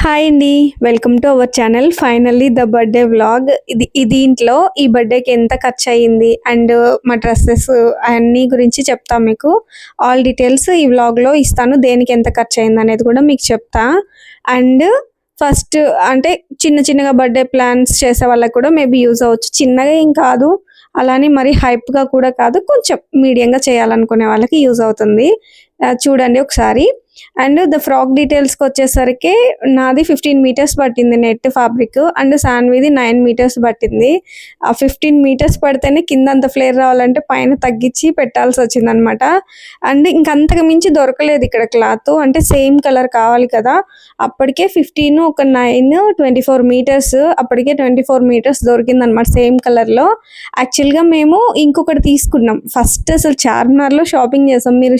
Hi అండి. Welcome to our channel. Finally the birthday vlog. దీంట్లో ఈ బర్త్‌డేకి ఎంత ఖర్చయింది అండ్ మా డ్రెసెస్ అన్నీ గురించి చెప్తా మీకు. ఆల్ డీటెయిల్స్ ఈ వ్లాగ్‌లో ఇస్తాను. దేనికి ఎంత ఖర్చయిందనేది కూడా మీకు చెప్తా. అండ్ ఫస్ట్ అంటే చిన్నగా బర్త్‌డే ప్లాన్స్ చేసే వాళ్ళకి కూడా మేబీ యూజ్ అవ్వచ్చు. చిన్నగా ఏం కాదు. అలానే మరి హైప్‌గా కూడా కాదు. కొంచెం మీడియంగా చేయాలనుకునే వాళ్ళకి యూజ్ అవుతుంది. చూడండి ఒకసారి. అండ్ ద ఫ్రాక్ డీటెయిల్స్‌కి వచ్చేసరికి నాది 15 మీటర్స్ పట్టింది నెట్ ఫ్యాబ్రిక్ అండ్ సాన్విది 9 మీటర్స్ పట్టింది. ఆ 15 మీటర్స్ పడితేనే కింద అంత ఫ్లేర్ రావాలంటే పైన తగ్గించి పెట్టాల్సి వచ్చిందనమాట. అండ్ ఇంక అంతకు మించి దొరకలేదు ఇక్కడ క్లాత్. అంటే సేమ్ కలర్ కావాలి కదా! అప్పటికే 15 ఒక 9 24 మీటర్స్ అప్పటికే 24 మీటర్స్ దొరికిందనమాట సేమ్ కలర్‌లో. యాక్చువల్‌గా మేము ఇంకొకటి తీసుకున్నాం. ఫస్ట్ అసలు చార్మినార్‌లో షాపింగ్ చేసాం. మీరు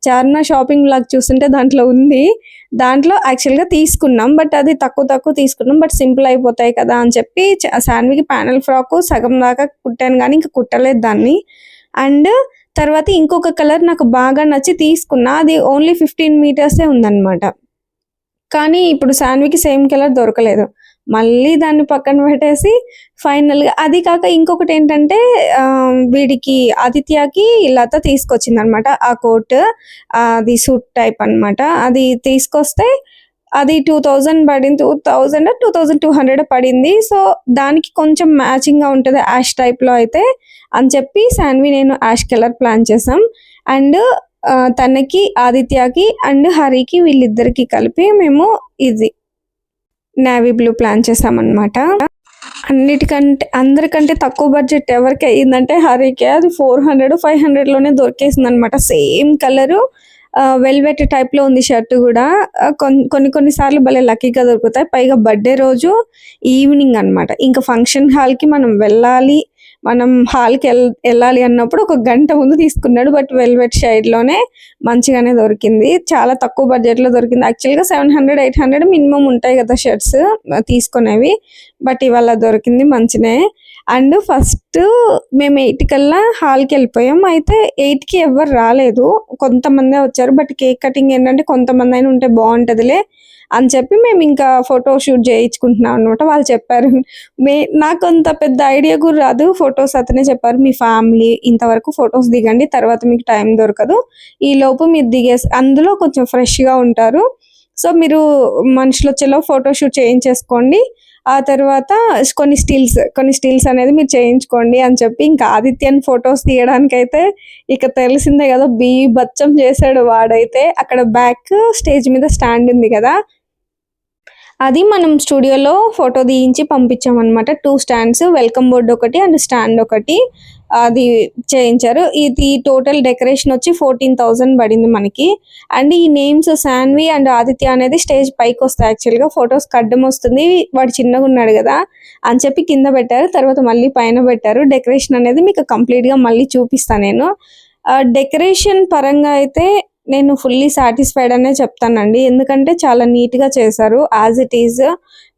చార్మినార్ షాపింగ్ వ్లాగ్ చూస్తుంటే దాంట్లో ఉంది. దాంట్లో యాక్చువల్‌గా తీసుకున్నాం. బట్ అది తక్కువ తీసుకున్నాం. బట్ సింపుల్ అయిపోతాయి కదా అని చెప్పి సాన్వికి ప్యానెల్ ఫ్రాక్ సగం దాకా కుట్టాను గానీ ఇంక కుట్టలేదు దాన్ని. అండ్ తర్వాత ఇంకొక కలర్ నాకు బాగా నచ్చి తీసుకున్నా. అది ఓన్లీ 15 మీటర్సే ఉందన్నమాట. కానీ ఇప్పుడు సాన్వికి సేమ్ కలర్ దొరకలేదు. మళ్ళీ దాన్ని పక్కన పెట్టేసి ఫైనల్‌గా అది కాక ఇంకొకటేంటంటే వీడికి ఆదిత్యకి లత తీసుకొచ్చిందనమాట. ఆ కోట్ అది సూట్ టైప్ అనమాట. అది తీసుకొస్తే అది 2000 పడింది. 2000 2200 పడింది. సో, దానికి కొంచెం మ్యాచింగ్‌గా ఉంటది యాష్ టైప్‌లో అయితే అని చెప్పి సాన్వి నేను యాష్ కలర్ ప్లాన్ చేసాం. అండ్ తనకి, ఆదిత్యకి అండ్ హరికి వీళ్ళిద్దరికీ కలిపి మేము ఇది నేవీ బ్లూ ప్లాన్ చేసామన్నమాట. అందరికంటే తక్కువ బడ్జెట్ ఎవరికి అయ్యిందంటే హరికే. అది 400, 500లోనే దొరికేసిందనమాట. సేమ్ కలరు వెల్వెట్ టైప్‌లో ఉంది షర్ట్ గూడా. కొన్ని సార్లు భలే లక్కీగా దొరుకుతాయి. పైగా బర్త్‌డే రోజు ఈవినింగ్ అనమాట. ఇంక ఫంక్షన్ హాల్‌కి మనం వెళ్ళాలి. మనం హాల్‌కి ఎళ్ళాలి అన్నప్పుడు ఒక గంట ముందు తీసుకున్నాడు. బట్ వెల్వెట్ షేడ్‌లోనే మంచిగానే దొరికింది. చాలా తక్కువ బడ్జెట్‌లో దొరికింది. యాక్చువల్‌గా 700, 800 మినిమమ్ ఉంటాయి కదా షర్ట్స్ తీసుకునేవి. బట్ ఇవాళ దొరికింది మంచినే. అండ్ ఫస్ట్ మేము 8 కల్లా హాల్‌కెళ్ళిపోయాం. అయితే 8కి ఎవ్వరు రాలేదు. కొంతమందే వచ్చారు. బట్ కేక్ కటింగ్ ఏంటంటే కొంతమందైనా ఉంటే బావుంటదిలే అని చెప్పి మేమింకా ఫోటో షూట్ చేయించుకుంటున్నాం అనమాట. వాళ్ళు చెప్పారు. నాకంత పెద్ద ఐడియా కూడా రాదు. ఫోటోస్ అతనే చెప్పారు. మీ ఫ్యామిలీ ఇంతవరకు ఫోటోస్ దిగండి. తర్వాత మీకు టైం దొరకదు. ఈలోపు మీరు అందులో కొంచెం ఫ్రెష్‌గా ఉంటారు. సో, మీరు మనుషులొచ్చేలోపు ఫోటో షూట్ చేయించేసుకోండి. ఆ తర్వాత కొన్ని స్టిల్స్ అనేది మీరు చేయించుకోండి అని చెప్పి ఇంకా ఆదిత్యని ఫోటోస్ తీయడానికైతే ఇక తెలిసిందే కదా! బీభత్సం చేశాడు వాడైతే. అక్కడ బ్యాక్ స్టేజ్ మీద స్టాండ్ ఉంది కదా! అది మనం స్టూడియోలో ఫోటో తీయించి పంపించామన్నమాట. 2 స్టాండ్స్ వెల్కమ్ బోర్డ్ ఒకటి అండ్ స్టాండ్ ఒకటి అది చేయించారు. ఇది టోటల్ డెకరేషన్ వచ్చి 14,000 పడింది మనకి. అండ్ ఈ నేమ్స్ సాన్వి అండ్ ఆదిత్య అనేది స్టేజ్ పైకొస్తాయి యాక్చువల్‌గా. ఫోటోస్‌కి అడ్డం వస్తుంది. వాడు చిన్నగున్నాడు గదా! అని చెప్పి కింద పెట్టారు. తర్వాత మళ్ళీ పైన పెట్టారు. డెకరేషన్ అనేది మీకు కంప్లీట్‌గా మళ్ళీ చూపిస్తా నేను. డెకరేషన్ పరంగా అయితే నేను ఫుల్లీ సాటిస్ఫైడ్ అనే చెప్తానండి. ఎందుకంటే చాలా నీట్‌గా చేశారు. యాజ్ ఇట్ ఈజ్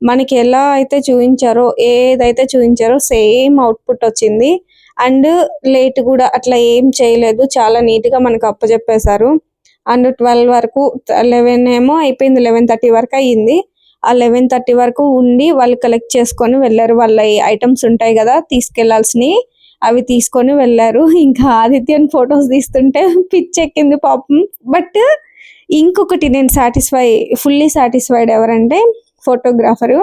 మనకి ఎలా అయితే చూయించారో, ఏదైతే చూయించారో సేమ్ అవుట్‌పుట్ వచ్చింది. అండ్ లేట్ గూడా అట్లా ఏం చేయలేదు. చాలా నీట్‌గా మనకు అప్పజెప్పేశారు. అండ్ 12 వరకు 11 ఏమో అయిపోయింది. 11:30 వరకు అయ్యింది. ఆ 11:30 వరకు ఉండి వాళ్ళు కలెక్ట్ చేసుకొని వెళ్లారు. వాళ్ళ ఐటెమ్స్ ఉంటాయి గదా! తీసుకెళ్లాల్సినయి. అవి తీసుకొని వెళ్లారు. ఇంకా ఆదిత్యని ఫోటోస్ తీస్తుంటే పిచ్చెక్కింది పాపం. బట్ ఇంకొకటి నేను ఫుల్లీ సాటిస్ఫైడ్ ఎవరంటే ఫోటోగ్రాఫరు.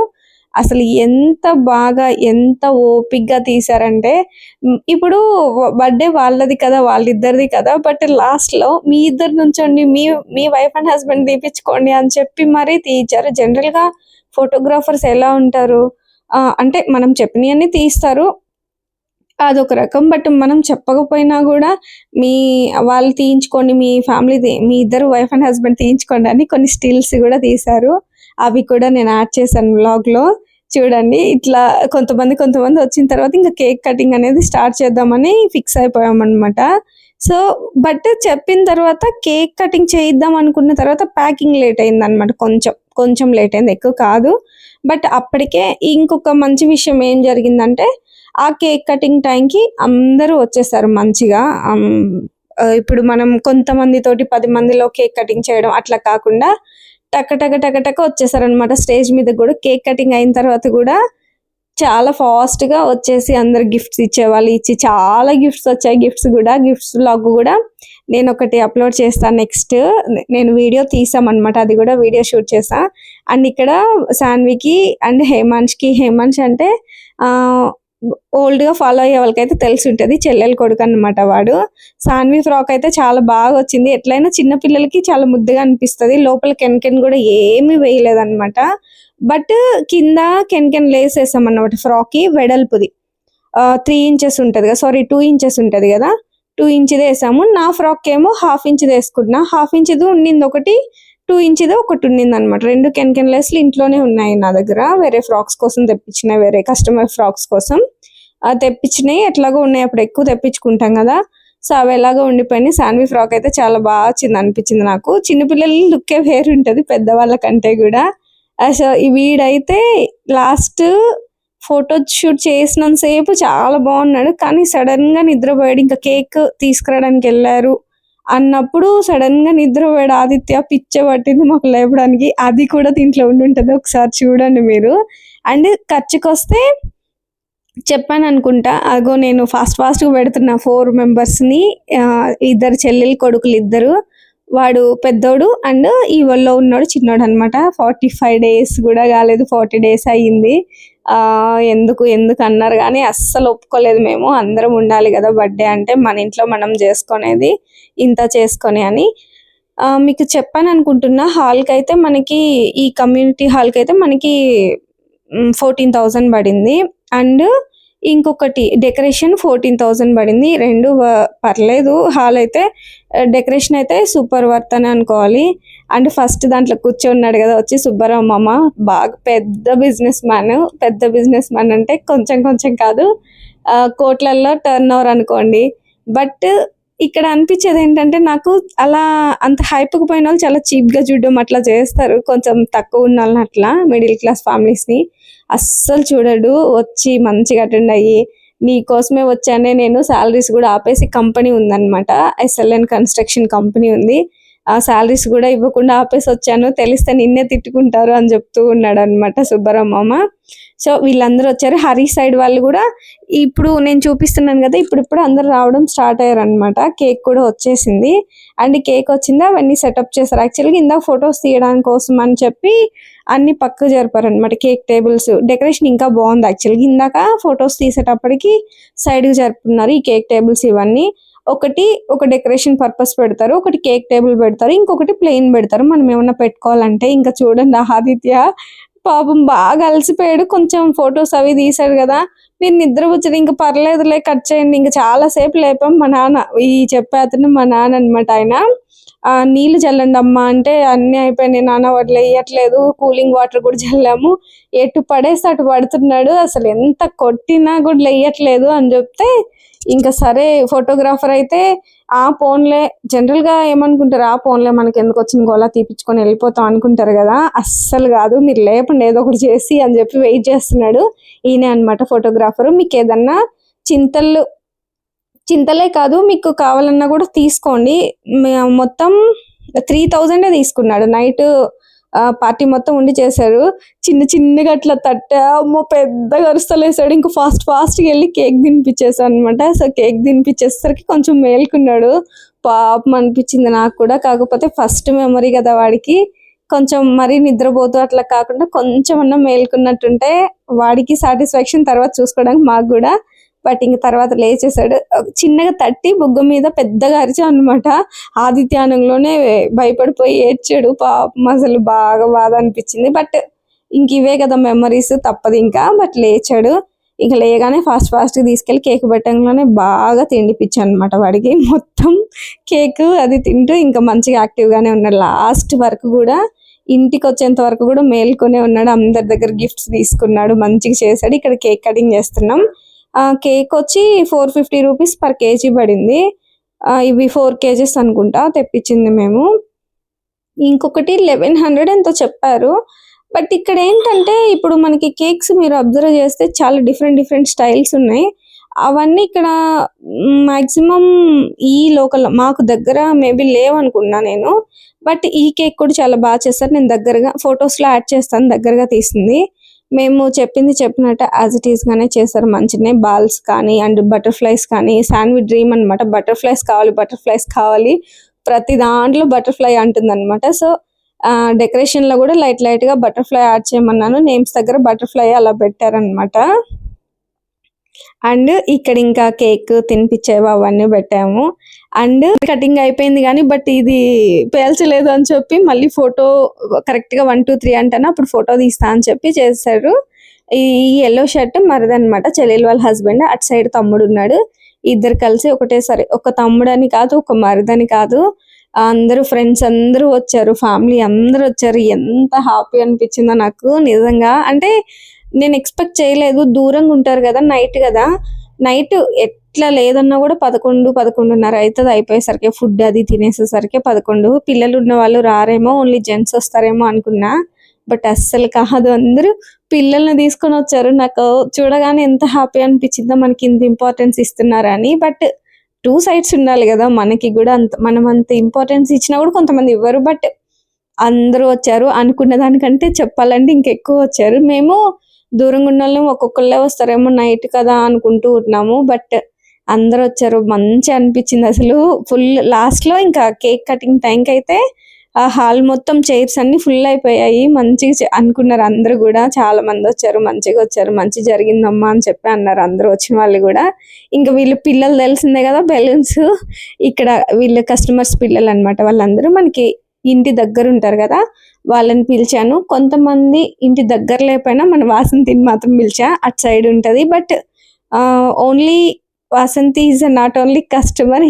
అసలు ఎంత ఓపికగా తీశారంటే ఇప్పుడు బర్త్‌డే వాళ్ళది కదా! వాళ్ళిద్దరిది కదా! బట్ లాస్ట్‌లో మీ ఇద్దరు నుంచోండి. మీ వైఫ్ అండ్ హస్బెండ్ తీపిచ్చుకోండి అని చెప్పి మరీ తీయించారు. జనరల్‌గా ఫోటోగ్రాఫర్స్ ఎలా ఉంటారు? అంటే మనం చెప్పినయన్నీ తీస్తారు. అదొక రకం. బట్ మనం చెప్పకపోయినా గూడా వాళ్ళు తీయించుకోండి. మీ ఇద్దరు వైఫ్ అండ్ హస్బెండ్ తీయించుకోండి అని కొన్ని స్టిల్స్ గూడా తీశారు. అవి కూడా నేను యాడ్ చేశాను వ్లాగ్‌లో. చూడండి. ఇట్లా కొంతమంది వచ్చిన తర్వాత ఇంక కేక్ కటింగ్ అనేది స్టార్ట్ చేద్దామని ఫిక్స్ అయిపోయామనమాట. సో, బట్ చెప్పిన తర్వాత కేక్ కటింగ్ చేయిద్దాం అనుకున్న తర్వాత ప్యాకింగ్ లేట్ అయిందనమాట కొంచెం లేట్ అయింది. ఎక్కువ కాదు. బట్ అప్పటికే ఇంకొక మంచి విషయం ఏం జరిగిందంటే ఆ కేక్ కటింగ్ టైంకి అందరూ వచ్చేసారు మంచిగా. ఇప్పుడు మనం కొంతమందితోటి 10 మందిలో కేక్ కటింగ్ చేయడం అట్లా కాకుండా టక టక టక టక వచ్చేసారనమాట స్టేజ్ మీద కూడా. కేక్ కటింగ్ అయిన తర్వాత కూడా చాలా ఫాస్ట్గా వచ్చేసి అందరు గిఫ్ట్స్ ఇచ్చేవాళ్ళు. ఇచ్చి చాలా గిఫ్ట్స్ వచ్చాయి. గిఫ్ట్స్ వ్లాగ్ కూడా నేను ఒకటి అప్లోడ్ చేస్తాను నెక్స్ట్. నేను వీడియో తీసామన్నమాట, అది కూడా వీడియో షూట్ చేసా. అండ్ ఇక్కడ సాన్వికి అండ్ హేమాంష్ అంటే ఓల్డ్గా ఫాలో అయ్యే వాళ్ళకైతే తెలిసి ఉంటుంది, చెల్లెల కొడుకు అనమాట వాడు. సాన్వి ఫ్రాక్ అయితే చాలా బాగా వచ్చింది. ఎట్లయినా చిన్న పిల్లలకి చాలా ముద్దుగా అనిపిస్తుంది. లోపల కెన్ కూడా ఏమీ వేయలేదన్నమాట. బట్ కింద కెన్ లేస్ వేసామన్నమాట ఫ్రాక్కి, వెడల్పుది 3 ఇంచెస్ ఉంటుంది కదా, సారీ 2 ఇంచెస్ ఉంటుంది కదా, 2 ఇంచ్ది వేసాము. నా ఫ్రాక్ ఏమో 1/2 ఇంచ్ది వేసుకున్నా. 1/2 ఇంచ్ది ఉండింది ఒకటి, 2 ఇంచ్ది ఒకటి ఉండింది అనమాట. 2 కెన్ లేస్లు ఇంట్లోనే ఉన్నాయి నా దగ్గర, వేరే ఫ్రాక్స్ కోసం తెప్పించినాయి, వేరే కస్టమర్ ఫ్రాక్స్ కోసం తెప్పించినాయి. ఎట్లాగో ఉన్నాయి, అప్పుడు ఎక్కువ తెప్పించుకుంటాం కదా, సో అవి ఎలాగో ఉండిపోయినాయి. సాన్వి ఫ్రాక్ అయితే చాలా బాగా వచ్చింది అనిపించింది నాకు. చిన్నపిల్లల లుక్కే వేరు ఉంటుంది పెద్దవాళ్ళ కంటే కూడా. సో ఈ వీడైతే లాస్ట్ ఫోటో షూట్ చేసినంతసేపు చాలా బాగున్నాడు, కానీ సడన్గా నిద్రపోయాడు. ఇంకా కేక్ తీసుకురావడానికి వెళ్ళారు అన్నప్పుడు సడన్గా నిద్రపోయాడు ఆదిత్య. పిచ్చ పట్టింది మాకు లేపడానికి. అది కూడా దీంట్లో ఉండుంటుంది, ఒకసారి చూడండి మీరు. అండ్ ఖర్చుకు వస్తే చెప్పాను అనుకుంటా, అగో నేను ఫాస్ట్గా పెడుతున్నా 4 మెంబర్స్ని, 2 చెల్లెలు కొడుకులు, 2, వాడు పెద్దోడు అండ్ ఈ వల్ల ఉన్నాడు చిన్నోడు అనమాట. 45 days కూడా కాలేదు, 40 days అయ్యింది. ఎందుకు అన్నారు కానీ అస్సలు ఒప్పుకోలేదు మేము. అందరం ఉండాలి కదా బర్త్డే అంటే, మన ఇంట్లో మనం చేసుకునేది ఇంత చేసుకొని అని. మీకు చెప్పాను అనుకుంటున్నా. హాల్కి అయితే మనకి, ఈ కమ్యూనిటీ హాల్కి అయితే మనకి 14,000 పడింది. అండ్ ఇంకొకటి డెకరేషన్ 14,000 పడింది. 2 పర్లేదు. హాల్ అయితే డెకరేషన్ అయితే సూపర్ వర్త్ అని అనుకోవాలి. అండ్ ఫస్ట్ దాంట్లో కూర్చొన్నాడు కదా వచ్చి సుబ్బారావు మామ, బాగా పెద్ద బిజినెస్ మ్యాన్ అంటే కొంచెం కాదు, కోట్లల్లో టర్న్ ఓవర్ అనుకోండి. బట్ ఇక్కడ అనిపించేది ఏంటంటే, నాకు అలా అంత హైప్కి పోయిన వాళ్ళు చాలా చీప్గా చూడడం అట్లా చేస్తారు, కొంచెం తక్కువ ఉన్న వాళ్ళని, అట్లా మిడిల్ క్లాస్ ఫ్యామిలీస్ని అస్సలు చూడడు. వచ్చి మంచిగా అటెండ్ అయ్యి, నీ కోసమే వచ్చానే నేను, శాలరీస్ కూడా ఆపేసి, కంపెనీ ఉందన్నమాట, SLN కన్స్ట్రక్షన్ కంపెనీ ఉంది, ఆ శాలరీస్ కూడా ఇవ్వకుండా ఆపేసి వచ్చాను, తెలిస్తే నిన్నే తిట్టుకుంటారు అని చెప్తూ ఉన్నాడు అనమాట సుబ్బారావు మామ. సో వీళ్ళందరూ వచ్చారు. హరి సైడ్ వాళ్ళు కూడా ఇప్పుడు నేను చూపిస్తున్నాను కదా, ఇప్పుడు అందరు రావడం స్టార్ట్ అయ్యారు అనమాట. కేక్ కూడా వచ్చేసింది. అండ్ కేక్ వచ్చిందా అవన్నీ సెటప్ చేశారు. యాక్చువల్గా ఇందాక ఫొటోస్ తీయడానికి కోసం అని చెప్పి అన్ని పక్కకు జరిపారు అనమాట. కేక్ టేబుల్స్ డెకరేషన్ ఇంకా బాగుంది యాక్చువల్గా. ఇందాక ఫొటోస్ తీసేటప్పటికి సైడ్కి జరుపుకున్నారు ఈ కేక్ టేబుల్స్ ఇవన్నీ. ఒక డెకరేషన్ పర్పస్ పెడతారు, ఒకటి కేక్ టేబుల్ పెడతారు, ఇంకొకటి ప్లెయిన్ పెడతారు మనం ఏమన్నా పెట్టుకోవాలంటే. ఇంకా చూడండి ఆదిత్య పాపం బాగా అలసిపోయాడు. కొంచెం ఫొటోస్ అవి తీసాడు కదా, మీరు నిద్ర వచ్చారు, ఇంకా పర్లేదులే కట్ చేయండి. ఇంకా చాలాసేపు లేపాం. మా నాన్న, ఈ చెప్పే అతను మా నాన్న అనమాట. ఆయన నీళ్ళు చల్లండి అమ్మ అంటే అన్నీ అయిపోయినాయి నాన్న, వాటిలో వేయట్లేదు, కూలింగ్ వాటర్ కూడా చల్లాము, ఎటు పడేస్తే అటు పడుతున్నాడు, అసలు ఎంత కొట్టినా కూడా లేయట్లేదు అని చెప్తే, ఇంకా సరే ఫోటోగ్రాఫర్ అయితే ఆ ఫోన్లే, జనరల్గా ఏమనుకుంటారు, ఆ ఫోన్లే మనకి ఎందుకు వచ్చిన గోలా తీపించుకొని వెళ్ళిపోతాం అనుకుంటారు కదా, అస్సలు కాదు, మీరు లేపండి ఏదో ఒకటి చేసి అని చెప్పి వెయిట్ చేస్తున్నాడు. ఈయనే అనమాట ఫోటోగ్రాఫరు. మీకు ఏదన్నా చింతలే కాదు, మీకు కావాలన్నా కూడా తీసుకోండి. మొత్తం 3,000 తీసుకున్నాడు. నైట్ పార్టీ మొత్తం ఉండి చేశారు. చిన్నగా అట్లా అమ్మో పెద్దగా అరుస్తలేసాడు. ఇంకా ఫాస్ట్గా వెళ్ళి కేక్ తినిపించేసాను అనమాట. సో కేక్ తినిపించేసరికి కొంచెం మేల్కున్నాడు. పాపం అనిపించింది నాకు కూడా. కాకపోతే ఫస్ట్ మెమరీ కదా వాడికి, కొంచెం మరీ నిద్రపోతూ అట్లా కాకుండా కొంచెం అన్నా మేల్కున్నట్టుంటే వాడికి సాటిస్ఫాక్షన్, తర్వాత చూసుకోవడానికి మాకు కూడా. బట్ ఇంక తర్వాత లేచేసాడు. చిన్నగా తట్టి బుగ్గ మీద పెద్దగా అరిచా అనమాట. ఆదిత్యానంలోనే భయపడిపోయి ఏడ్చాడు. పాపం అసలు బాగా బాధ అనిపించింది. బట్ ఇంక ఇవే కదా మెమరీస్, తప్పదు ఇంకా. బట్ లేచాడు. ఇంక లేగానే ఫాస్ట్గా తీసుకెళ్ళి కేక్ పెట్టడంలోనే బాగా తిండిపించాను అనమాట వాడికి. మొత్తం కేక్ అది తింటూ ఇంకా మంచిగా యాక్టివ్గానే ఉన్నాడు. లాస్ట్ వరకు కూడా, ఇంటికి వచ్చేంత వరకు కూడా మేల్కొనే ఉన్నాడు. అందరి దగ్గర గిఫ్ట్స్ తీసుకున్నాడు, మంచిగా చేశాడు. ఇక్కడ కేక్ కటింగ్ చేస్తున్నాం. కేక్ వచ్చి 450 రూపీస్ పర్ కేజీ పడింది. ఇవి 4 kgs అనుకుంటా తెప్పించింది మేము. ఇంకొకటి 1100 ఎంతో చెప్పారు. బట్ ఇక్కడ ఏంటంటే, ఇప్పుడు మనకి కేక్స్ మీరు అబ్జర్వ్ చేస్తే చాలా డిఫరెంట్ స్టైల్స్ ఉన్నాయి. అవన్నీ ఇక్కడ మాక్సిమం ఈ లోకల్ మాకు దగ్గర మేబీ లేవనుకున్నా నేను. బట్ ఈ కేక్ కూడా చాలా బాగా చేస్తారు. నేను దగ్గరగా ఫొటోస్‌లో యాడ్ చేస్తాను దగ్గరగా తీసింది. మేము చెప్పింది చెప్పినట్టు యాజ్ ఇట్ ఈస్‌గానే చేశారు మంచిగానే. బాల్స్ కానీ అండ్ బటర్‌ఫ్లైస్ కానీ శాండ్విచ్ డ్రీమ్ అనమాట. బటర్‌ఫ్లైస్ కావాలి. ప్రతి దాంట్లో బటర్‌ఫ్లై అంటుందనమాట. సో, డెకరేషన్‌లో కూడా లైట్‌గా బటర్‌ఫ్లై యాడ్ చేయమన్నాను. నేమ్స్ దగ్గర బటర్‌ఫ్లై అలా పెట్టారనమాట. అండ్ ఇక్కడ ఇంకా కేక్ తినిపించేవి అవన్నీ పెట్టాము. అండ్ కటింగ్ అయిపోయింది కానీ బట్ ఇది పేల్చలేదు అని చెప్పి మళ్ళీ ఫోటో కరెక్ట్‌గా 1, 2, 3 అంటేనే అప్పుడు ఫోటో తీస్తా అని చెప్పి చేశారు. ఈ యెల్లో షర్ట్ మరిదనమాట, చెల్లెలు వాళ్ళ హస్బెండ్. అటు సైడ్ తమ్ముడున్నాడు. ఇద్దరు కలిసి ఒకటేసారి, ఒక తమ్ముడని కాదు, ఒక మరిదని కాదు, అందరూ ఫ్రెండ్స్ అందరూ వచ్చారు. ఫ్యామిలీ అందరూ వచ్చారు. ఎంత హ్యాపీ అనిపించిందో నాకు నిజంగా. అంటే నేను ఎక్స్పెక్ట్ చేయలేదు. దూరంగా ఉంటారు కదా, నైట్ కదా. నైట్ ఎట్లా లేదన్నా కూడా 11, 11:30 అవుతుంది అయిపోయేసరికి. ఫుడ్ అది తినేసేసరికి 11. పిల్లలు ఉన్న వాళ్ళు రారేమో, ఓన్లీ జెంట్స్ వస్తారేమో అనుకున్నా. బట్ అస్సలు కాదు, అందరూ పిల్లల్ని తీసుకొని వచ్చారు. నాకు చూడగానే ఎంత హ్యాపీ అనిపించిందో, మనకి ఇంత ఇంపార్టెన్స్ ఇస్తున్నారని. బట్ 2 సైడ్స్ ఉండాలి కదా, మనకి కూడా మనం అంత ఇంపార్టెన్స్ ఇచ్చినా కూడా కొంతమంది ఇవ్వరు. బట్ అందరూ వచ్చారు. అనుకున్న దానికంటే చెప్పాలంటే ఇంకెక్కువ వచ్చారు. మేము దూరంగా ఉన్నోళ్ళం ఒక్కొక్కళ్ళే వస్తారేమో నైట్ కదా అనుకుంటూ ఉన్నాము. బట్ అందరూ వచ్చారు. మంచిగా అనిపించింది అసలు. ఫుల్ లాస్ట్‌లో ఇంకా కేక్ కటింగ్ టైంకి అయితే ఆ హాల్ మొత్తం చైర్స్ అన్నీ ఫుల్ అయిపోయాయి. మంచిగా అనుకున్నారు అందరూ కూడా. చాలా మంది వచ్చారు. మంచిగా వచ్చారు. మంచి జరిగిందమ్మా అని చెప్పి అన్నారు అందరూ వచ్చిన వాళ్ళు కూడా. ఇంకా వీళ్ళు పిల్లలు తెలిసిందే కదా, బెలూన్స్. ఇక్కడ వీళ్ళు కస్టమర్స్ పిల్లలు అనమాట. వాళ్ళందరూ మనకి ఇంటి దగ్గర ఉంటారు కదా, వాళ్ళని పిలిచాను. కొంతమంది ఇంటి దగ్గర లేకపోయినా మన వాసంతిని మాత్రం పిలిచా. అటు సైడ్ ఉంటుంది. But only Vasanthi is not only customer,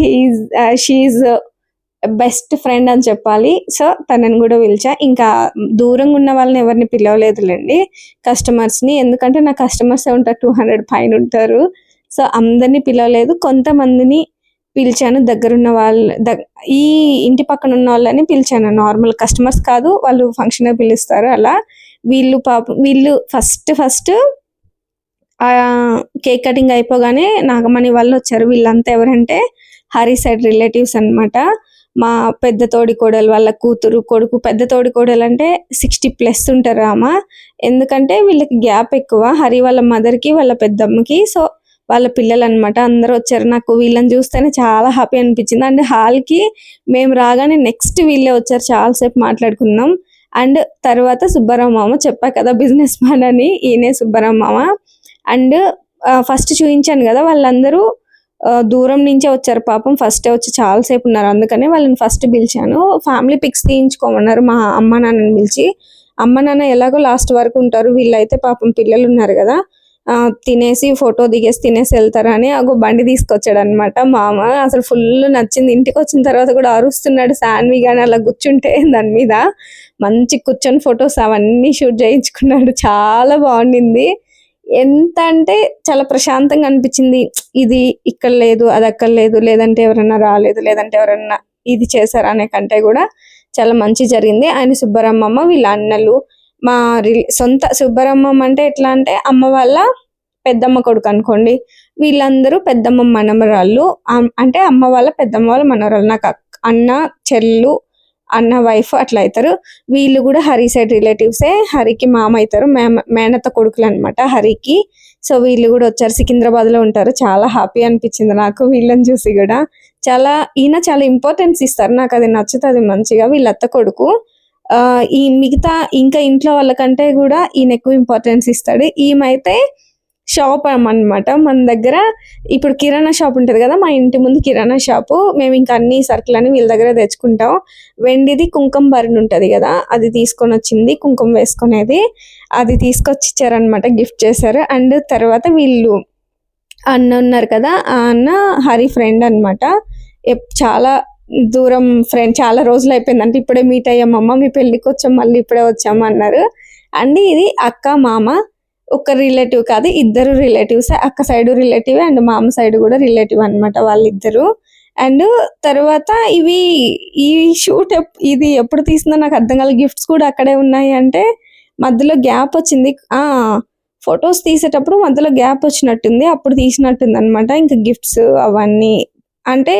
she is best friend అని చెప్పాలి. సో, తనని కూడా పిలిచా. ఇంకా దూరంగా ఉన్న వాళ్ళని ఎవరిని పిలవలేదులేండి కస్టమర్స్ని. ఎందుకంటే నా కస్టమర్సే ఉంటారు, 200 పైన ఉంటారు. సో, అందరినీ పిలవలేదు. కొంతమందిని పిలిచాను. దగ్గరున్న ఈ ఇంటి పక్కన ఉన్న వాళ్ళని పిలిచాను. నార్మల్ కస్టమర్స్ కాదు, వాళ్ళు ఫంక్షన్‌గా పిలుస్తారు అలా. వీళ్ళు ఫస్ట్ కేక్ కటింగ్ అయిపోగానే నాగమణి వాళ్ళు వచ్చారు. వీళ్ళంతా ఎవరంటే హరి సైడ్ రిలేటివ్స్ అనమాట. మా పెద్ద తోడికోడలు వాళ్ళ కూతురు, కొడుకు. పెద్ద తోడికోడలు అంటే 60+ ఉంటారు ఆమె. ఎందుకంటే వీళ్ళకి గ్యాప్ ఎక్కువ, హరి వాళ్ళ మదర్‌కి వాళ్ళ పెద్దమ్మకి. సో, వాళ్ళ పిల్లలనమాట. అందరూ వచ్చారు. నాకు వీళ్ళని చూస్తేనే చాలా హ్యాపీ అనిపించింది. అండ్ హాల్‌కి మేము రాగానే నెక్స్ట్ వీళ్ళే వచ్చారు. చాలా సేపు మాట్లాడుకున్నాం. అండ్ తర్వాత సుబ్బారావు మామ, చెప్పా కదా బిజినెస్ మ్యాన్ అని, ఈయనే సుబ్బారావు మామ. అండ్ ఫస్ట్ చూయించాను కదా, వాళ్ళందరూ దూరం నుంచే వచ్చారు పాపం. ఫస్టే వచ్చి చాలా సేపు ఉన్నారు. అందుకనే వాళ్ళని ఫస్ట్ పిలిచాను. ఫ్యామిలీ పిక్స్ తీయించుకోమన్నారు మా అమ్మ నాన్నని పిలిచి. అమ్మ నాన్న ఎలాగో లాస్ట్ వరకు ఉంటారు. వీళ్ళైతే పాపం పిల్లలు ఉన్నారు కదా, తినేసి ఫోటో దిగేసి తినేసి వెళ్తారని బండి తీసుకొచ్చాడనమాట మామ. అసలు ఫుల్ నచ్చింది. ఇంటికి వచ్చిన తర్వాత కూడా అరుస్తున్నాడు శాన్వి గాని అలా కూర్చుంటే దాని మీద. మంచి కూర్చొని ఫొటోస్ అవన్నీ షూట్ చేయించుకున్నాడు. చాలా బాగుండింది. ఎంత అంటే చాలా ప్రశాంతంగా అనిపించింది. ఇది ఇక్కడ లేదు, అది అక్కడ లేదు, లేదంటే ఎవరన్నా రాలేదు, లేదంటే ఎవరన్నా ఇది చేశారు అనే కంటే కూడా చాలా మంచి జరిగింది. ఆయన సుబ్బరమ్మమ్మ, వీళ్ళ అన్నలు, మా సొంత సుబ్బరమ్మమ్మ అంటే ఎట్లా అంటే అమ్మ వాళ్ళ పెద్దమ్మ కొడుకు అనుకోండి. వీళ్ళందరూ పెద్దమ్మ మనమరాళ్ళు. అంటే అమ్మ వాళ్ళ పెద్దమ్మ వాళ్ళ మనవరాళ్ళు. నాకు అన్న చెల్లు, అన్న వైఫ్ అట్లా అవుతారు. వీళ్ళు కూడా హరి సైడ్ రిలేటివ్సే. హరికి మామ అవుతారు, మేనత్త కొడుకులు అనమాట హరికి. సో, వీళ్ళు కూడా వచ్చారు. సికింద్రాబాద్లో ఉంటారు. చాలా హ్యాపీ అనిపించింది నాకు వీళ్ళని చూసి కూడా. ఈయన చాలా ఇంపార్టెన్స్ ఇస్తారు, నాకు అది నచ్చుతుంది మంచిగా. వీళ్ళ అత్త కొడుకు. ఈ మిగతా ఇంకా ఇంట్లో వాళ్ళకంటే కూడా ఈయన ఎక్కువ ఇంపార్టెన్స్ ఇస్తాడు. ఈమెయితే షాప్ అనమాట మన దగ్గర. ఇప్పుడు కిరాణా షాప్ ఉంటుంది కదా, మా ఇంటి ముందు కిరాణా షాపు. మేము ఇంకా అన్ని సరుకులని వీళ్ళ దగ్గర తెచ్చుకుంటాం. వెండిది కుంకుమ భరణి ఉంటుంది కదా, అది తీసుకొని వచ్చింది, కుంకుమ వేసుకునేది. అది తీసుకొచ్చి ఇచ్చారనమాట, గిఫ్ట్ చేశారు. అండ్ తర్వాత వీళ్ళు అన్న ఉన్నారు కదా, ఆ అన్న హరి ఫ్రెండ్ అనమాట. చాలా దూరం ఫ్రెండ్. చాలా రోజులు అయిపోయింది, అంటే ఇప్పుడే మీట్ అయ్యామమ్మ, మీ పెళ్ళికి వచ్చాం, మళ్ళీ ఇప్పుడే వచ్చాము అన్నారు. అండ్ ఇది అక్క మామ, ఒక రిలేటివ్ కాదు, ఇద్దరు రిలేటివ్స్. అక్క సైడ్ రిలేటివ్ అండ్ మామ సైడ్ కూడా రిలేటివ్ అనమాట వాళ్ళిద్దరు. అండ్ తర్వాత ఈ షూట్ ఇది ఎప్పుడు తీసిందో నాకు అర్థం కాలేదు. గిఫ్ట్స్ కూడా అక్కడే ఉన్నాయి అంటే మధ్యలో గ్యాప్ వచ్చింది. ఫొటోస్ తీసేటప్పుడు మధ్యలో గ్యాప్ వచ్చినట్టుంది, అప్పుడు తీసినట్టుంది అనమాట. ఇంకా గిఫ్ట్స్ అవన్నీ అంటే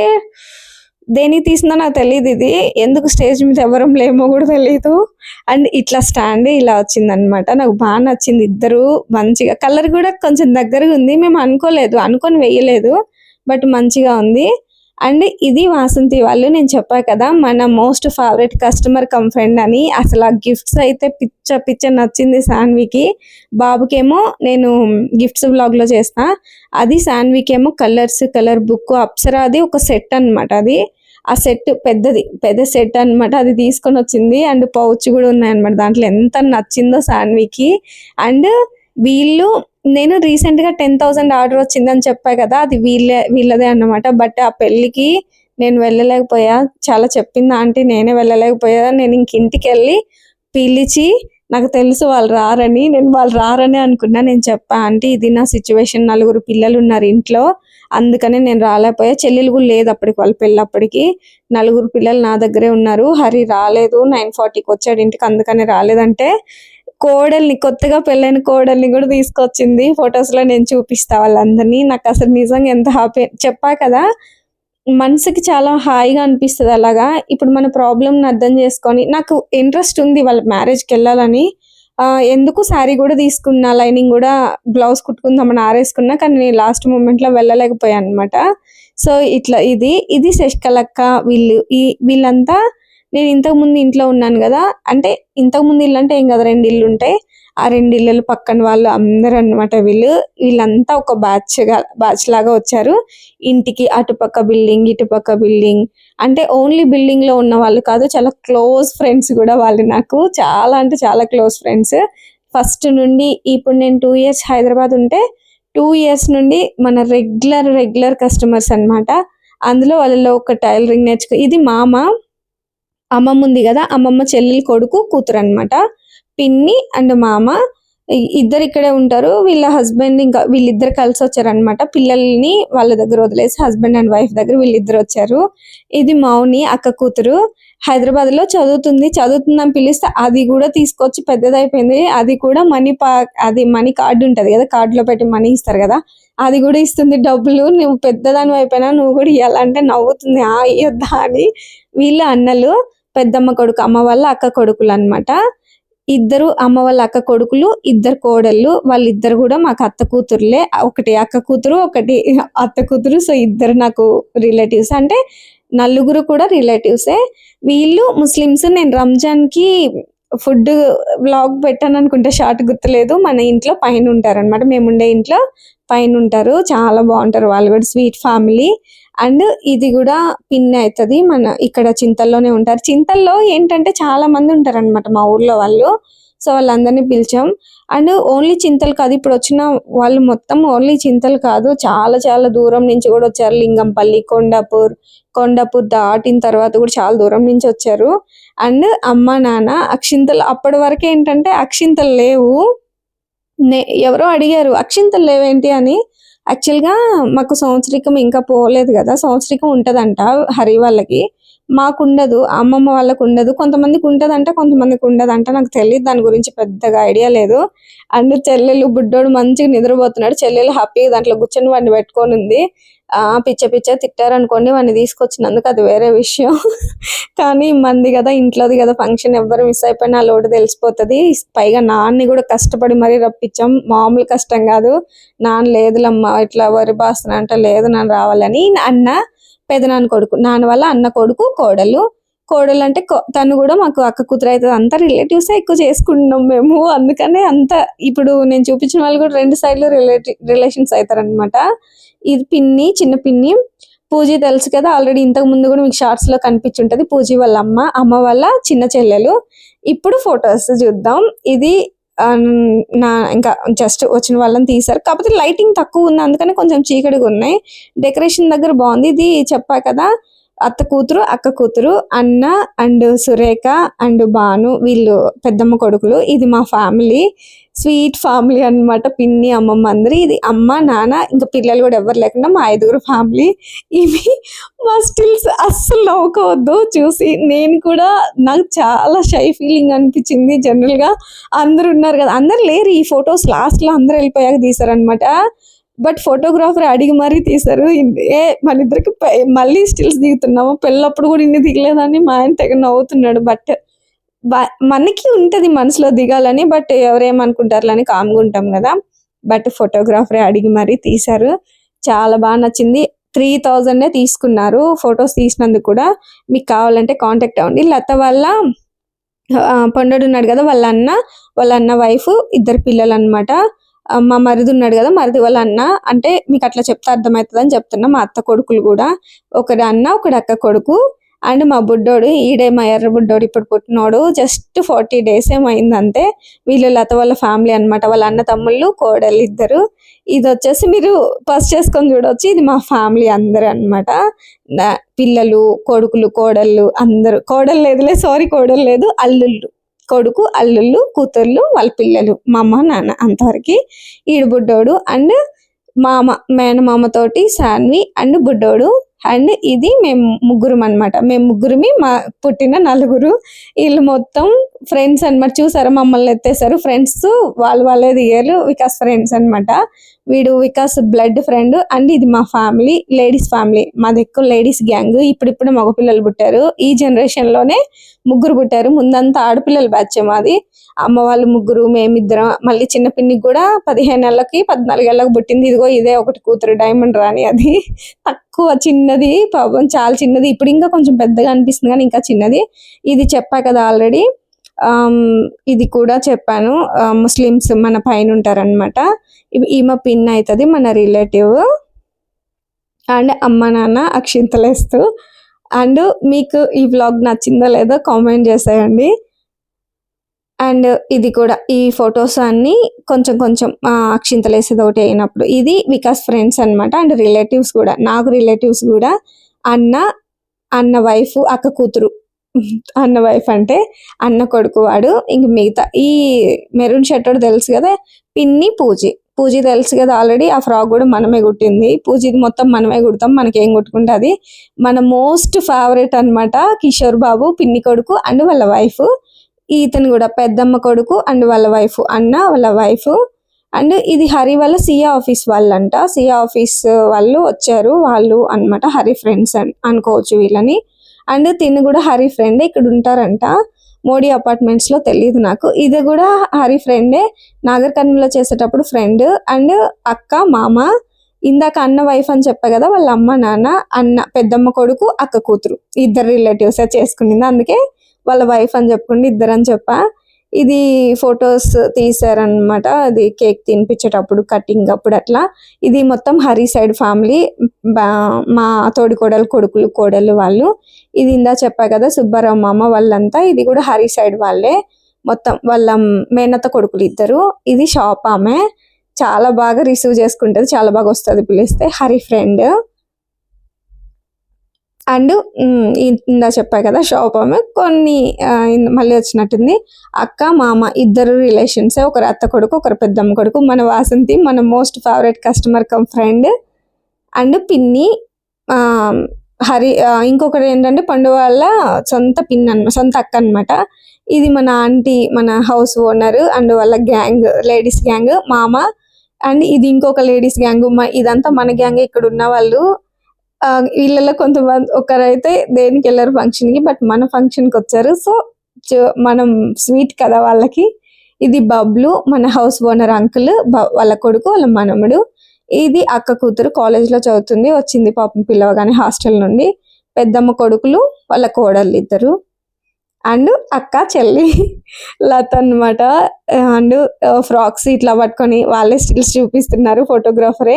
దేనికి తీసిందో నాకు తెలియదు. ఇది ఎందుకు స్టేజ్ మీద ఎవరం లేమో కూడా తెలియదు. అండ్ ఇట్లా స్టాండ్ ఇలా వచ్చిందనమాట. నాకు బాగా నచ్చింది. ఇద్దరు మంచిగా కలర్ కూడా కొంచెం దగ్గరగా ఉంది. మేము అనుకొని వేయలేదు, బట్ మంచిగా ఉంది. అండ్ ఇది వాసంతి వాళ్ళు, నేను చెప్పా కదా మన most favourite customer come friend అని. అసలు ఆ గిఫ్ట్స్ అయితే పిచ్చ నచ్చింది సాన్వికి. బాబుకేమో నేను గిఫ్ట్స్ వ్లాగ్ లో చేస్తా, అది సాన్వికేమో కలర్ బుక్ అప్సరాది ఒక సెట్ అనమాట. అది ఆ సెట్ పెద్ద సెట్ అనమాట. అది తీసుకొని వచ్చింది. అండ్ పౌచ్ కూడా ఉన్నాయన్నమాట. దాంట్లో ఎంత నచ్చిందో సాన్వికి. అండ్ వీళ్ళు నేను రీసెంట్గా 10,000 ఆర్డర్ వచ్చిందని చెప్పా కదా, అది వీళ్ళదే అన్నమాట. బట్ ఆ పెళ్ళికి నేను వెళ్ళలేకపోయా. చాలా చెప్పింది ఆంటీ, నేనే వెళ్ళలేకపోయా. నేను ఇంక ఇంటికి వెళ్ళి పిలిచి, నాకు తెలుసు వాళ్ళు రారని, నేను వాళ్ళు రారని అనుకున్నా. నేను చెప్పా ఆంటీ ఇది నా సిచ్యువేషన్, 4 పిల్లలు ఉన్నారు ఇంట్లో, అందుకనే నేను రాలేకపోయా. చెల్లెలు కూడా లేదు అప్పటికి, వాళ్ళ పెళ్ళప్పటికి. 4 పిల్లలు నా దగ్గరే ఉన్నారు. హరి రాలేదు, 9:40కి వచ్చాడు ఇంటికి, అందుకనే రాలేదంటే కొత్తగా పెళ్ళైన కోడల్ని కూడా తీసుకొచ్చింది. ఫొటోస్లో నేను చూపిస్తా వాళ్ళందరినీ. నాకు అసలు నిజంగా ఎంత హ్యాపీ, చెప్పా కదా మనసుకి చాలా హాయిగా అనిపిస్తుంది అలాగా. ఇప్పుడు మన ప్రాబ్లమ్ని అర్థం చేసుకొని, నాకు ఇంట్రెస్ట్ ఉంది వాళ్ళ మ్యారేజ్కి వెళ్ళాలని. ఎందుకు శారీ కూడా తీసుకున్నా, లైనింగ్ కూడా బ్లౌజ్ కుట్టుకుందామని ఆరేసుకున్నా, కానీ నేను లాస్ట్ మూమెంట్లో వెళ్ళలేకపోయాను అనమాట. సో ఇట్లా ఇది శశికళక్క వీళ్ళంతా. నేను ఇంతకుముందు ఇంట్లో ఉన్నాను కదా, అంటే ఇంతకుముందు ఇల్లు అంటే ఏం కదా, 2 ఇల్లు ఉంటాయి. ఆ 2 ఇళ్ళలు పక్కన వాళ్ళు అందరూ అనమాట. వీళ్ళంతా ఒక బ్యాచ్ లాగా వచ్చారు ఇంటికి. అటుపక్క బిల్డింగ్ ఇటుపక్క బిల్డింగ్, అంటే ఓన్లీ బిల్డింగ్ లో ఉన్న వాళ్ళు కాదు, చాలా క్లోజ్ ఫ్రెండ్స్ కూడా వాళ్ళు. నాకు చాలా అంటే చాలా క్లోజ్ ఫ్రెండ్స్. ఫస్ట్ నుండి ఇప్పుడు నేను 2 years హైదరాబాద్ ఉంటే 2 years నుండి మన రెగ్యులర్ కస్టమర్స్ అనమాట. అందులో వాళ్ళలో ఒక టైలరింగ్ ఇది అమ్మమ్మ ఉంది కదా, అమ్మమ్మ చెల్లెలు కొడుకు కూతురు అనమాట. పిన్ని అండ్ మామ ఇద్దరు ఇక్కడే ఉంటారు. వీళ్ళ హస్బెండ్ ఇంకా వీళ్ళిద్దరు కలిసి వచ్చారనమాట. పిల్లల్ని వాళ్ళ దగ్గర వదిలేసి హస్బెండ్ అండ్ వైఫ్ దగ్గర వీళ్ళిద్దరు వచ్చారు. ఇది మౌని అక్క కూతురు, హైదరాబాద్ లో చదువుతుందని పిలిస్తే అది కూడా తీసుకొచ్చి పెద్దదైపోయింది. అది కూడా మనీ కార్డు ఉంటది కదా, కార్డులో పెట్టి మనీ ఇస్తారు కదా, అది కూడా ఇస్తుంది డబ్బులు. నువ్వు పెద్దదాని అయిపోయినా నువ్వు కూడా ఇవ్వాలంటే నవ్వుతుంది, ఇయ్యొద్దా అని. వీళ్ళ అన్నలు, పెద్దమ్మ కొడుకు, అమ్మ వాళ్ళ అక్క కొడుకులు అనమాట. ఇద్దరు అమ్మ వాళ్ళ అక్క కొడుకులు, 2 కోడళ్ళు. వాళ్ళిద్దరు కూడా మాకు అత్త కూతురులే, ఒకటి అక్క కూతురు ఒకటి అత్త కూతురు. సో ఇద్దరు నాకు రిలేటివ్స్, అంటే 4 కూడా రిలేటివ్సే. వీళ్ళు ముస్లిమ్స్. నేను రంజాన్కి ఫుడ్ వ్లాగ్ పెట్టాను అనుకుంటే, షార్ట్ గుర్తులేదు. మన ఇంట్లో పైన ఉంటారు అనమాట, మేముండే ఇంట్లో పైన ఉంటారు. చాలా బాగుంటారు వాళ్ళు కూడా, స్వీట్ ఫ్యామిలీ. అండ్ ఇది కూడా పిన్ని అవుతుంది, మన ఇక్కడ చింతల్లోనే ఉంటారు. చింతల్లో ఏంటంటే చాలా మంది ఉంటారు అనమాట మా ఊర్లో వాళ్ళు. సో వాళ్ళందరినీ పిలిచాం. అండ్ ఓన్లీ చింతలు కాదు, ఇప్పుడు వచ్చిన వాళ్ళు మొత్తం ఓన్లీ చింతలు కాదు, చాలా చాలా దూరం నుంచి కూడా వచ్చారు. లింగంపల్లి, కొండాపూర్ దాటిన తర్వాత కూడా చాలా దూరం నుంచి వచ్చారు. అండ్ అమ్మ నాన్న అక్షింతలు, అప్పటి వరకు ఏంటంటే అక్షింతలు లేవు. ఎవరో అడిగారు అక్షింతలు లేవేంటి అని. యాక్చువల్గా మాకు సంవత్సరికం ఇంకా పోలేదు కదా, సంవత్సరికం ఉంటదంట హరి వాళ్ళకి, మాకు ఉండదు. అమ్మమ్మ వాళ్ళకు ఉండదు. కొంతమందికి ఉంటదంట, కొంతమందికి ఉండదంట. నాకు తెలియదు, దాని గురించి పెద్దగా ఐడియా లేదు. అండ్ చెల్లెలు బుడ్డోడు మంచిగా నిద్రపోతున్నాడు. చెల్లెలు హ్యాపీగా దాంట్లో కూర్చొని వాడిని పెట్టుకొని ఉంది. పిచ్చ తిట్టారనుకోండి వాడిని తీసుకొచ్చినందుకు, అది వేరే విషయం. కానీ మంది కదా, ఇంట్లోది కదా ఫంక్షన్, ఎవ్వరు మిస్ అయిపోయినా ఆ లోటు తెలిసిపోతుంది. పైగా నాన్ని కూడా కష్టపడి మరీ రప్పించాం, మామూలు కష్టం కాదు. నాన్న లేదులమ్మా ఇట్లా వరి బాస్తున్నా అంటే, లేదు నాన్న రావాలని. అన్న పెదనాన్న కొడుకు, నాన్న వాళ్ళ అన్న కొడుకు, కోడలు అంటే తను కూడా మాకు అక్క కూతురు అవుతుంది. అంతా రిలేటివ్సే ఎక్కువ చేసుకుంటున్నాం మేము, అందుకనే అంత. ఇప్పుడు నేను చూపించిన వాళ్ళు కూడా 2 సైడ్లు రిలేషన్స్ అవుతారనమాట. ఇది పిన్ని, చిన్న పిన్ని. పూజ తెలుసు కదా, ఆల్రెడీ ఇంతకు ముందు కూడా మీకు షార్ట్స్ లో కనిపించుంటది. పూజ వాళ్ళ అమ్మ వాళ్ళ చిన్న చెల్లెలు. ఇప్పుడు ఫొటోస్ చూద్దాం. ఇది ఇంకా జస్ట్ వచ్చిన వాళ్ళని తీసారు, కాకపోతే లైటింగ్ తక్కువ ఉంది, అందుకని కొంచెం చీకటిగా ఉన్నాయి. డెకరేషన్ దగ్గర బాగుంది. ఇది చెప్పా కదా అత్త కూతురు, అక్క కూతురు, అన్న అండ్ సురేఖ అండ్ భాను, వీళ్ళు పెద్దమ్మ కొడుకులు. ఇది మా ఫ్యామిలీ, స్వీట్ ఫ్యామిలీ అన్నమాట. పిన్ని, అమ్మమ్మ అందరూ. ఇది అమ్మ, నాన్న, ఇంకా పిల్లలు కూడా ఎవరు లేకుండా మా 5గురు ఫ్యామిలీ. ఇవి మా స్టిల్స్. అస్సలు నవ్వుకోవద్దు చూసి. నేను కూడా నాకు చాలా షై ఫీలింగ్ అనిపించింది. జనరల్గా అందరు ఉన్నారు కదా, అందరు లేరు ఈ ఫొటోస్, లాస్ట్లో అందరు వెళ్ళిపోయాక తీసారనమాట. బట్ ఫోటోగ్రాఫర్ అడిగి మరీ తీశారు. మన ఇద్దరికి మళ్ళీ స్టిల్స్ దిగుతున్నాము, పెళ్ళప్పుడు కూడా ఇన్ని దిగలేదని మా ఆయన తెగ నవ్వుతున్నాడు. బట్ మనకి ఉంటది మనసులో దిగాలని, బట్ ఎవరేమనుకుంటారులని కామ్గా ఉంటాం కదా. బట్ ఫోటోగ్రాఫరే అడిగి మరీ తీశారు. చాలా బాగా నచ్చింది. 3000 తీసుకున్నారు ఫొటోస్ తీసినందుకు కూడా. మీకు కావాలంటే కాంటాక్ట్ అవ్వండి. లత వాళ్ళ పండుడు ఉన్నాడు కదా, వాళ్ళ అన్న వైఫ్, 2 పిల్లలు అనమాట. మా మరిది ఉన్నాడు కదా, మరిది వాళ్ళ అన్న. అంటే మీకు అట్లా చెప్తే అర్థమవుతుంది అని చెప్తున్నా. మా అత్త కొడుకులు కూడా, ఒకడు అన్న, ఒకడు అక్క కొడుకు. అండ్ మా బుడ్డోడు, ఈడే మా ఎర్ర బుడ్డోడు, ఇప్పుడు పుట్టినోడు. జస్ట్ 40 days ఏమైంది అంతే. వీళ్ళు లత వాళ్ళ ఫ్యామిలీ అనమాట. వాళ్ళ అన్న తమ్ముళ్ళు, కోడళ్ళు 2. ఇది వచ్చేసి మీరు ఫస్ట్ చేసుకొని చూడవచ్చు. ఇది మా ఫ్యామిలీ అందరు అనమాట. పిల్లలు, కొడుకులు, కోడళ్ళు అందరూ. కోడలు లేదులే, సారీ, కోడలు లేదు, అల్లుళ్ళు. కొడుకు, అల్లుళ్ళు, కూతుర్లు, వాళ్ళ పిల్లలు, మా అమ్మ నాన్న, అంతవరకు. ఈడు బుడ్డోడు అండ్ మేనమామతోటి సాన్వి అండ్ బుడ్డోడు. అండ్ ఇది మేము ముగ్గురం అనమాట. మేము ముగ్గురిమి, మా పుట్టిన 4. వీళ్ళు మొత్తం ఫ్రెండ్స్ అనమాట. చూసారా, మమ్మల్ని ఎత్తేసారు. ఫ్రెండ్స్ వాళ్ళే దిగారు. వికాస్ ఫ్రెండ్స్ అనమాట. వీడు వికాస్ బ్లడ్ ఫ్రెండ్. అండ్ ఇది మా ఫ్యామిలీ, లేడీస్ ఫ్యామిలీ. మాది ఎక్కువ లేడీస్ గ్యాంగ్. ఇప్పుడు మగపిల్లలు పుట్టారు. ఈ జనరేషన్ లోనే 3 పుట్టారు. ముందంతా ఆడపిల్లల బ్యాచ్ మాది. అమ్మ వాళ్ళు 3, మేమిద్దరం. మళ్ళీ చిన్న పిన్నికి కూడా 15 ఏళ్ళకి 14 ఏళ్ళకి పుట్టింది. ఇదిగో ఇదే ఒకటి కూతురు, డైమండ్ రాణి. అది తక్కువ, చిన్నది పాపం, చాలా చిన్నది. ఇప్పుడు ఇంకా కొంచెం పెద్దగా అనిపిస్తుంది కానీ ఇంకా చిన్నది. ఇది చెప్పా కదా ఆల్రెడీ. ఇది కూడా చెప్పాను, ముస్లిమ్స్ మన పైన ఉంటారనమాట. ఈమె పిన్ అవుతుంది, మన రిలేటివ్. అండ్ అమ్మ నాన్న అక్షింతలేస్తూ. అండ్ మీకు ఈ వ్లాగ్ నచ్చిందో లేదో కామెంట్ చేసేయండి. అండ్ ఇది కూడా, ఈ ఫొటోస్ అన్ని కొంచెం అక్షింతలేసేది ఒకటి అయినప్పుడు. ఇది వికాస్ ఫ్రెండ్స్ అనమాట. అండ్ రిలేటివ్స్ కూడా, నాకు రిలేటివ్స్ కూడా. అన్న వైఫ్, అక్క కూతురు. అన్న వైఫ్ అంటే అన్న కొడుకు వాడు. ఇంక మిగతా ఈ మెరూన్ షర్ట్ తెలుసు కదా, పిన్ని పూజి తెలుసు కదా ఆల్రెడీ. ఆ ఫ్రాక్ కూడా మనమే కుట్టింది. పూజిది మొత్తం మనమే కుడతాం, మనకేం కుట్టుకుంటే అది. మన మోస్ట్ ఫేవరెట్ అనమాట కిషోర్ బాబు, పిన్ని కొడుకు అండ్ వాళ్ళ వైఫ్. ఇతను కూడా పెద్దమ్మ కొడుకు అండ్ వాళ్ళ వైఫ్, అన్న వాళ్ళ వైఫ్. అండ్ ఇది హరి వాళ్ళ సిఏ ఆఫీస్ వాళ్ళంట. సిఏ ఆఫీస్ వాళ్ళు వచ్చారు, వాళ్ళు అనమాట హరి ఫ్రెండ్స్ అనుకోవచ్చు వీళ్ళని. అండ్ తిను కూడా హరి ఫ్రెండ్, ఇక్కడ ఉంటారంట మోడీ అపార్ట్మెంట్స్ లో, తెలియదు నాకు. ఇది కూడా హరి ఫ్రెండే, నాగర్ కర్నూలులో చేసేటప్పుడు ఫ్రెండ్. అండ్ అక్క, మామ. ఇందాక అన్న వైఫ్ అని చెప్పా కదా, వాళ్ళ అమ్మ నాన్న, అన్న పెద్దమ్మ కొడుకు, అక్క కూతురు, 2 రిలేటివ్స్ చేసుకునింది. అందుకే వాళ్ళ వైఫ్ అని చెప్పుకుంటే 2 అని చెప్పా. ఇది ఫొటోస్ తీసారనమాట. అది కేక్ తినిపించేటప్పుడు, కటింగ్ అప్పుడు అట్లా. ఇది మొత్తం హరి సైడ్ ఫ్యామిలీ, మా తోడికోడలు కొడుకులు, కోడలు వాళ్ళు. ఇది ఇందా చెప్పా కదా, సుబ్బారావు మామ వాళ్ళంతా. ఇది కూడా హరి సైడ్ వాళ్ళే మొత్తం. వాళ్ళ మేనత్త కొడుకులు 2. ఇది షాప్ ఆమె, చాలా బాగా రిసీవ్ చేసుకుంటది, చాలా బాగా వస్తుంది పిలిస్తే. హరి ఫ్రెండ్. అండ్ ఇందా చెప్పా కదా షాప్ ఆమె. కొన్ని మళ్ళీ వచ్చినట్టుంది. అక్క, మామ 2 రిలేషన్స్. ఒకరు అత్త కొడుకు, ఒకరు పెద్దమ్మ కొడుకు. మన వాసంతి, మన most favourite customer come friend. And పిన్ని, హరి. ఇంకొకటి ఏంటంటే పండు వాళ్ళ సొంత సొంత అక్క అనమాట. ఇది మన ఆంటీ, మన హౌస్ ఓనర్ అండ్ వాళ్ళ గ్యాంగ్, లేడీస్ గ్యాంగ్, మామ. అండ్ ఇది ఇంకొక లేడీస్ గ్యాంగ్. ఇదంతా మన గ్యాంగ్. ఇక్కడ ఉన్న వాళ్ళు, వీళ్ళలో కొంతమంది, ఒకరైతే దేనికి వెళ్ళారు ఫంక్షన్కి, బట్ మన ఫంక్షన్కి వచ్చారు. సో మనం స్వీట్ కదా వాళ్ళకి. ఇది బబ్లు, మన హౌస్ ఓనర్ అంకుల్, వాళ్ళ కొడుకు, వాళ్ళ మనముడు. ఇది అక్క కూతురు, కాలేజ్లో చదువుతుంది, వచ్చింది పాపం పిలవగానే హాస్టల్ నుండి. పెద్దమ్మ కొడుకులు, వాళ్ళ కోడళ్ళు 2. అండ్ అక్క, చెల్లి లత అనమాట. అండ్ ఫ్రాక్స్ ఇట్లా పట్టుకొని వాళ్ళే స్టిల్స్ చూపిస్తున్నారు, ఫోటోగ్రాఫరే.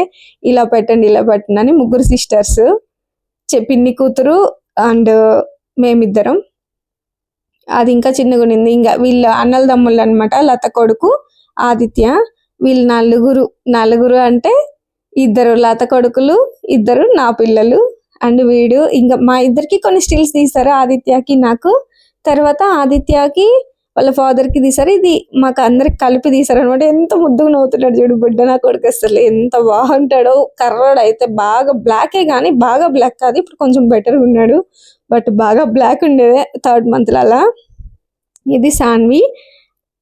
ఇలా పెట్టండి, ఇలా పెట్టండి అని. 3 సిస్టర్స్, పిన్ని కూతురు అండ్ మేమిద్దరం. అది ఇంకా చిన్నగా ఉన్నింది. ఇంకా వీళ్ళ అన్నల తమ్ముళ్ళు అనమాట. లత కొడుకు ఆదిత్య. వీళ్ళు 4 అంటే 2 లత కొడుకులు, 2 నా పిల్లలు. అండ్ వీడు ఇంకా మా ఇద్దరికి కొన్ని స్టిల్స్ తీస్తారు, ఆదిత్యకి నాకు. తర్వాత ఆదిత్యకి వాళ్ళ ఫాదర్కి తీసారు, ఇది మాకు అందరికి కలిపి తీసారు అనమాట. ఎంత ముద్దుగా నవ్వుతున్నాడు చూడు బిడ్డ, నా కొడుకు అసలు ఎంత బాగుంటాడో. కర్రోడు అయితే బాగా బ్లాకే కానీ బాగా బ్లాక్ కాదు, ఇప్పుడు కొంచెం బెటర్గా ఉన్నాడు, బట్ బాగా బ్లాక్ ఉండేదే 3rd month అలా. ఇది సాన్వి.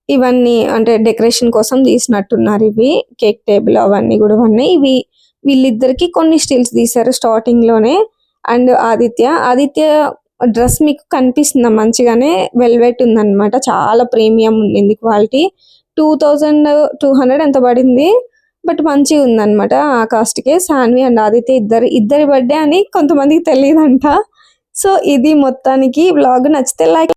ఇవన్నీ అంటే డెకరేషన్ కోసం తీసినట్టున్నారు ఇవి, కేక్ టేబుల్ అవన్నీ కూడా ఉన్నాయి. ఇవి వీళ్ళిద్దరికి కొన్ని స్టిల్స్ తీశారు స్టార్టింగ్ లోనే. అండ్ ఆదిత్య డ్రెస్ మీకు కనిపిస్తుందా మంచిగానే, వెల్వెట్ ఉందన్నమాట, చాలా ప్రీమియం ఉండింది క్వాలిటీ. 2200 ఎంత పడింది, బట్ మంచిగా ఉందన్నమాట ఆ కాస్ట్కే. సాన్వి అండ్ ఆదిత్య ఇద్దరి బర్త్డే అని కొంతమందికి తెలియదంట. సో ఇది మొత్తానికి వ్లాగ్. నచ్చితే లైక్